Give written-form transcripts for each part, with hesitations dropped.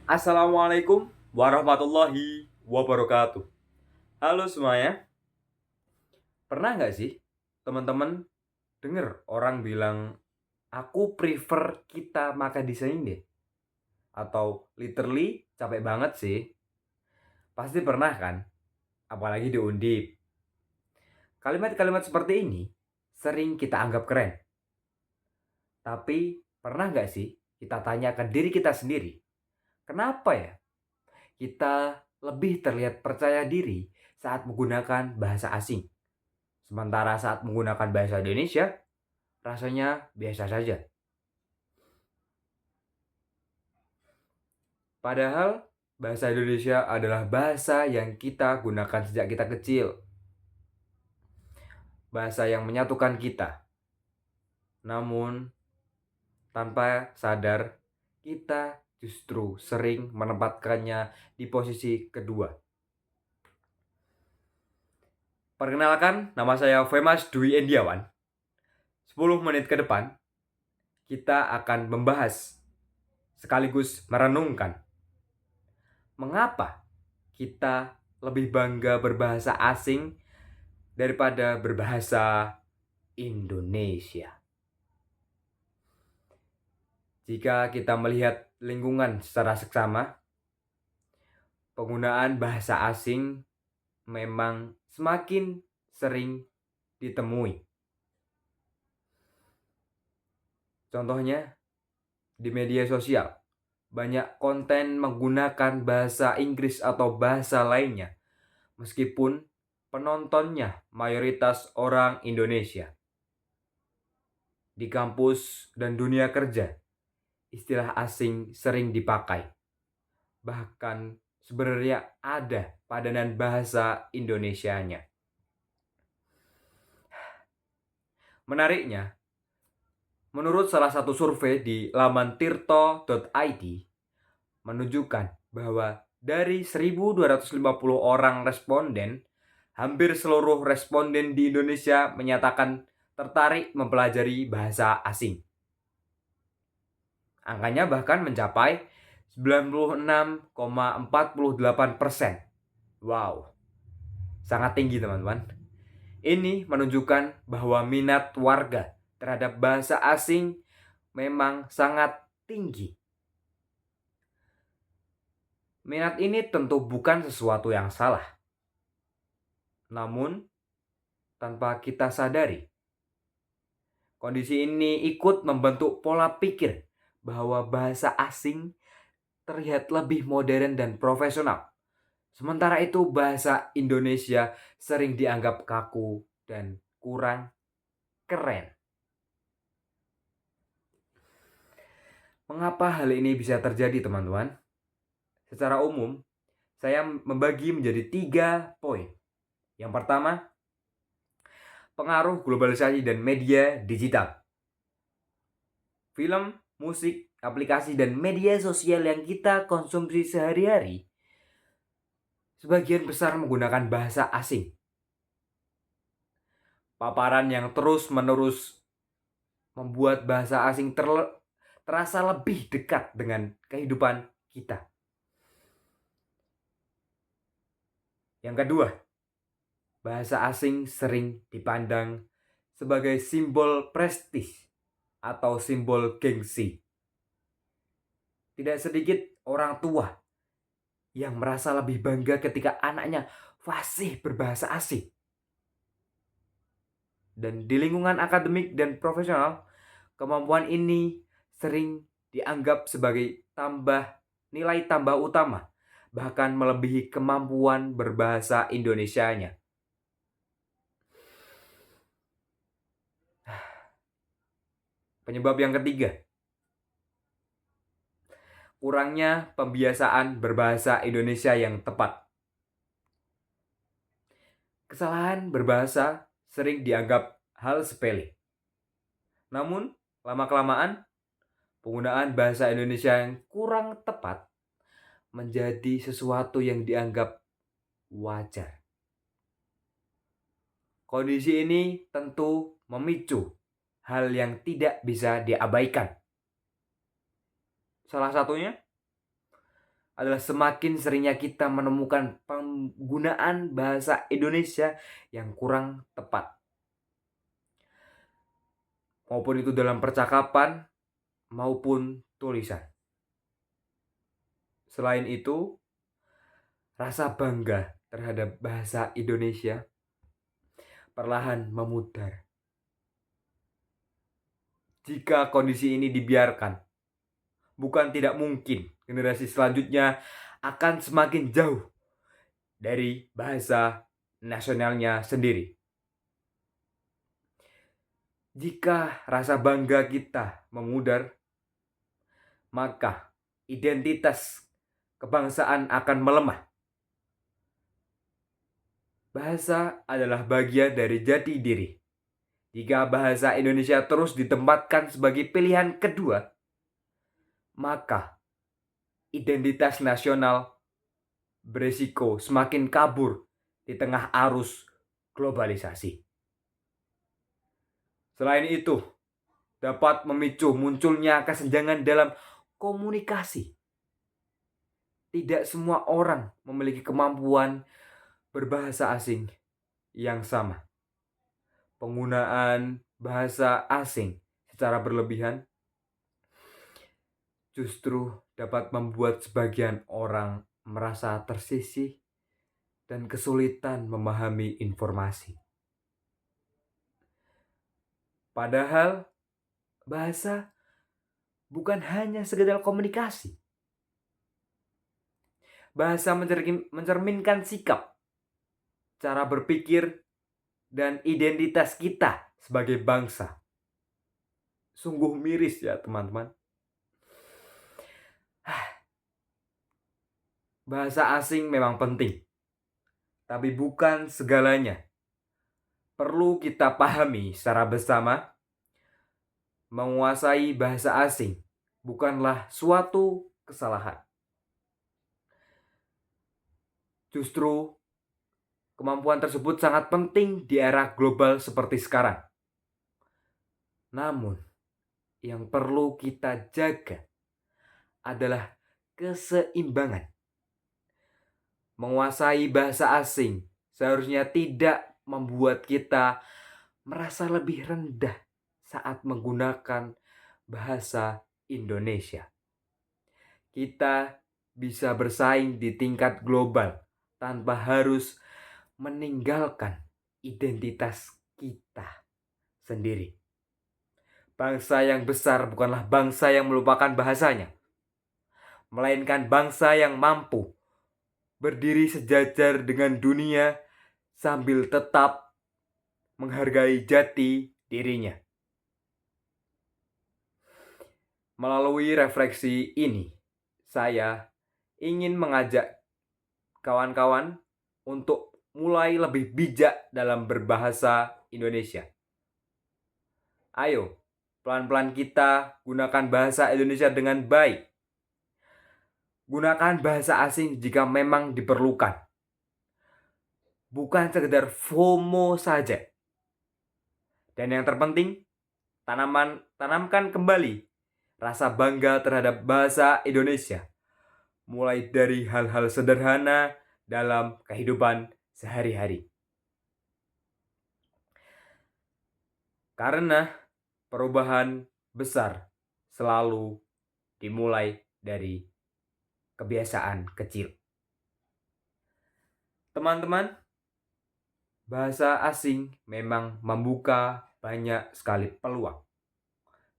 Assalamualaikum warahmatullahi wabarakatuh. Halo semuanya, pernah nggak sih teman-teman denger orang bilang, aku prefer kita makan di sini deh? Atau literally capek banget sih? Pasti pernah kan? Apalagi di Undip. Kalimat-kalimat seperti ini sering kita anggap keren. Tapi pernah nggak sih kita tanyakan diri kita sendiri, kenapa ya kita lebih terlihat percaya diri saat menggunakan bahasa asing? Sementara saat menggunakan bahasa Indonesia, rasanya biasa saja. Padahal bahasa Indonesia adalah bahasa yang kita gunakan sejak kita kecil. Bahasa yang menyatukan kita. Namun, tanpa sadar, kita justru sering menempatkannya di posisi kedua. Perkenalkan, nama saya Femas Dwi Endiawan. 10 menit ke depan, kita akan membahas sekaligus merenungkan mengapa kita lebih bangga berbahasa asing daripada berbahasa Indonesia. Jika kita melihat lingkungan secara seksama, penggunaan bahasa asing memang semakin sering ditemui. Contohnya, di media sosial, banyak konten menggunakan bahasa Inggris atau bahasa lainnya, meskipun penontonnya mayoritas orang Indonesia. Di kampus dan dunia kerja, istilah asing sering dipakai. Bahkan sebenarnya ada padanan bahasa Indonesianya. Menariknya, menurut salah satu survei di laman tirto.id, menunjukkan bahwa dari 1.250 orang responden, hampir seluruh responden di Indonesia menyatakan tertarik mempelajari bahasa asing. Angkanya bahkan mencapai 96,48%. Wow, sangat tinggi teman-teman. Ini menunjukkan bahwa minat warga terhadap bahasa asing memang sangat tinggi. Minat ini tentu bukan sesuatu yang salah. Namun, tanpa kita sadari, kondisi ini ikut membentuk pola pikir bahwa bahasa asing terlihat lebih modern dan profesional. Sementara itu bahasa Indonesia sering dianggap kaku dan kurang keren. Mengapa hal ini bisa terjadi, teman-teman? Secara umum, saya membagi menjadi 3 poin. Yang pertama, pengaruh globalisasi dan media digital. Film, musik, aplikasi, dan media sosial yang kita konsumsi sehari-hari sebagian besar menggunakan bahasa asing. Paparan yang terus-menerus membuat bahasa asing terasa lebih dekat dengan kehidupan kita. Yang kedua, bahasa asing sering dipandang sebagai simbol prestis atau simbol gengsi. Tidak sedikit orang tua yang merasa lebih bangga ketika anaknya fasih berbahasa asing. Dan di lingkungan akademik dan profesional, kemampuan ini sering dianggap sebagai nilai tambah utama, bahkan melebihi kemampuan berbahasa Indonesianya. Penyebab yang ketiga, kurangnya pembiasaan berbahasa Indonesia yang tepat. Kesalahan berbahasa sering dianggap hal sepele. Namun, lama-kelamaan, penggunaan bahasa Indonesia yang kurang tepat menjadi sesuatu yang dianggap wajar. Kondisi ini tentu memicu hal yang tidak bisa diabaikan. Salah satunya, adalah semakin seringnya kita menemukan penggunaan bahasa Indonesia yang kurang tepat. Maupun itu dalam percakapan maupun tulisan. Selain itu, rasa bangga terhadap bahasa Indonesia perlahan memudar. Jika kondisi ini dibiarkan, bukan tidak mungkin generasi selanjutnya akan semakin jauh dari bahasa nasionalnya sendiri. Jika rasa bangga kita memudar, maka identitas kebangsaan akan melemah. Bahasa adalah bagian dari jati diri. Jika bahasa Indonesia terus ditempatkan sebagai pilihan kedua, maka identitas nasional berisiko semakin kabur di tengah arus globalisasi. Selain itu, dapat memicu munculnya kesenjangan dalam komunikasi. Tidak semua orang memiliki kemampuan berbahasa asing yang sama. Penggunaan bahasa asing secara berlebihan justru dapat membuat sebagian orang merasa tersisih dan kesulitan memahami informasi. Padahal bahasa bukan hanya sekedar komunikasi. Bahasa mencerminkan sikap, cara berpikir, dan identitas kita sebagai bangsa. Sungguh miris ya teman-teman. Bahasa asing memang penting, tapi bukan segalanya. Perlu kita pahami secara bersama, menguasai bahasa asing bukanlah suatu kesalahan. Justru kemampuan tersebut sangat penting di era global seperti sekarang. Namun, yang perlu kita jaga adalah keseimbangan. Menguasai bahasa asing seharusnya tidak membuat kita merasa lebih rendah saat menggunakan bahasa Indonesia. Kita bisa bersaing di tingkat global tanpa harus meninggalkan identitas kita sendiri. Bangsa yang besar bukanlah bangsa yang melupakan bahasanya, melainkan bangsa yang mampu berdiri sejajar dengan dunia sambil tetap menghargai jati dirinya. Melalui refleksi ini, saya ingin mengajak kawan-kawan untuk mulai lebih bijak dalam berbahasa Indonesia. Ayo, pelan-pelan kita gunakan bahasa Indonesia dengan baik. Gunakan bahasa asing jika memang diperlukan. Bukan sekedar FOMO saja. Dan yang terpenting, tanamkan kembali rasa bangga terhadap bahasa Indonesia. Mulai dari hal-hal sederhana dalam kehidupan sehari-hari. Karena perubahan besar selalu dimulai dari kebiasaan kecil. Teman-teman, bahasa asing memang membuka banyak sekali peluang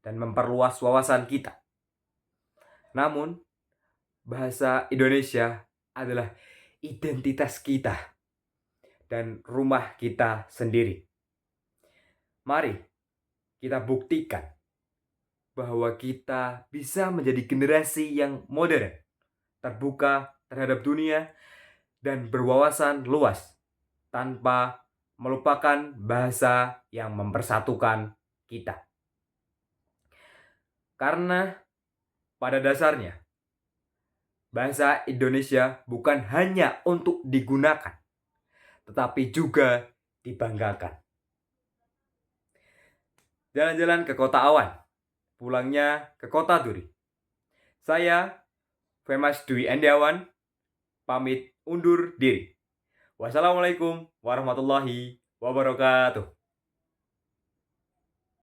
dan memperluas wawasan kita. Namun, bahasa Indonesia adalah identitas kita dan rumah kita sendiri. Mari kita buktikan bahwa kita bisa menjadi generasi yang modern, terbuka terhadap dunia, dan berwawasan luas tanpa melupakan bahasa yang mempersatukan kita. Karena pada dasarnya, bahasa Indonesia bukan hanya untuk digunakan, tetapi juga dibanggakan. Jalan-jalan ke kota awan, pulangnya ke kota duri. Saya Famous Dwi Endiawan pamit undur diri. Wassalamualaikum warahmatullahi wabarakatuh.